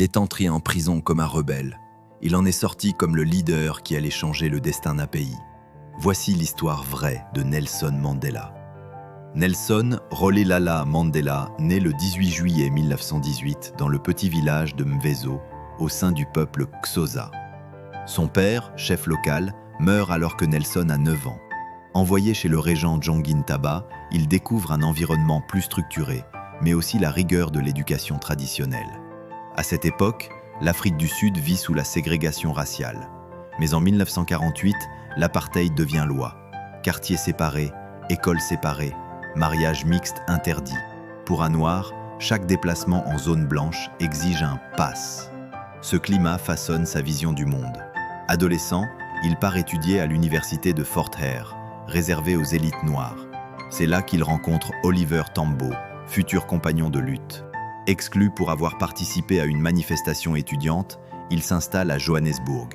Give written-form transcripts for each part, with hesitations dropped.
Il est entré en prison comme un rebelle. Il en est sorti comme le leader qui allait changer le destin d'un pays. Voici l'histoire vraie de Nelson Mandela. Nelson Rolihlahla Mandela naît le 18 juillet 1918 dans le petit village de Mvezo, au sein du peuple Xhosa. Son père, chef local, meurt alors que Nelson a 9 ans. Envoyé chez le régent Jangin Taba, il découvre un environnement plus structuré, mais aussi la rigueur de l'éducation traditionnelle. À cette époque, l'Afrique du Sud vit sous la ségrégation raciale. Mais en 1948, l'apartheid devient loi. Quartiers séparés, écoles séparées, mariage mixte interdit. Pour un noir, chaque déplacement en zone blanche exige un pass. Ce climat façonne sa vision du monde. Adolescent, il part étudier à l'université de Fort Hare, réservée aux élites noires. C'est là qu'il rencontre Oliver Tambo, futur compagnon de lutte. Exclu pour avoir participé à une manifestation étudiante, il s'installe à Johannesburg.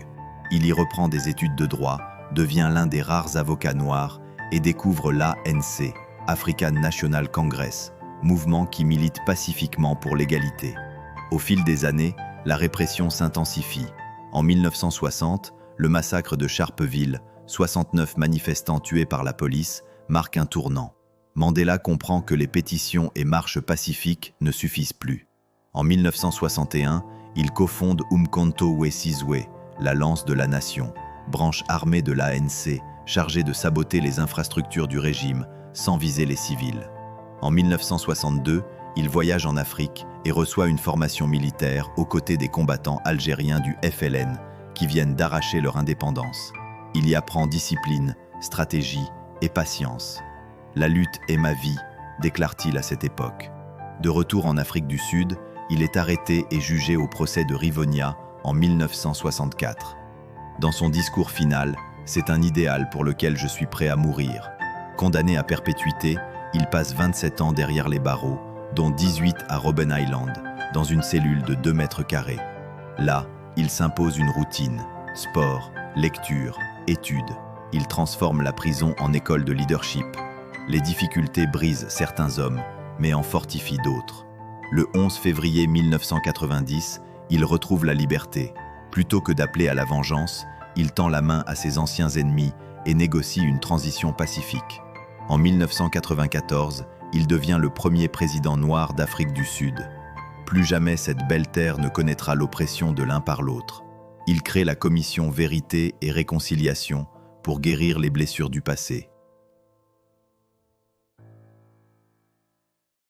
Il y reprend des études de droit, devient l'un des rares avocats noirs et découvre l'ANC, African National Congress, mouvement qui milite pacifiquement pour l'égalité. Au fil des années, la répression s'intensifie. En 1960, le massacre de Sharpeville, 69 manifestants tués par la police, marque un tournant. Mandela comprend que les pétitions et marches pacifiques ne suffisent plus. En 1961, il cofonde Umkhonto we Sizwe, la lance de la nation, branche armée de l'ANC, chargée de saboter les infrastructures du régime, sans viser les civils. En 1962, il voyage en Afrique et reçoit une formation militaire aux côtés des combattants algériens du FLN, qui viennent d'arracher leur indépendance. Il y apprend discipline, stratégie et patience. « La lutte est ma vie », déclare-t-il à cette époque. De retour en Afrique du Sud, il est arrêté et jugé au procès de Rivonia en 1964. Dans son discours final, c'est un idéal pour lequel je suis prêt à mourir. Condamné à perpétuité, il passe 27 ans derrière les barreaux, dont 18 à Robben Island, dans une cellule de 2 mètres carrés. Là, il s'impose une routine, sport, lecture, études. Il transforme la prison en école de leadership. Les difficultés brisent certains hommes, mais en fortifient d'autres. Le 11 février 1990, il retrouve la liberté. Plutôt que d'appeler à la vengeance, il tend la main à ses anciens ennemis et négocie une transition pacifique. En 1994, il devient le premier président noir d'Afrique du Sud. Plus jamais cette belle terre ne connaîtra l'oppression de l'un par l'autre. Il crée la commission Vérité et Réconciliation pour guérir les blessures du passé.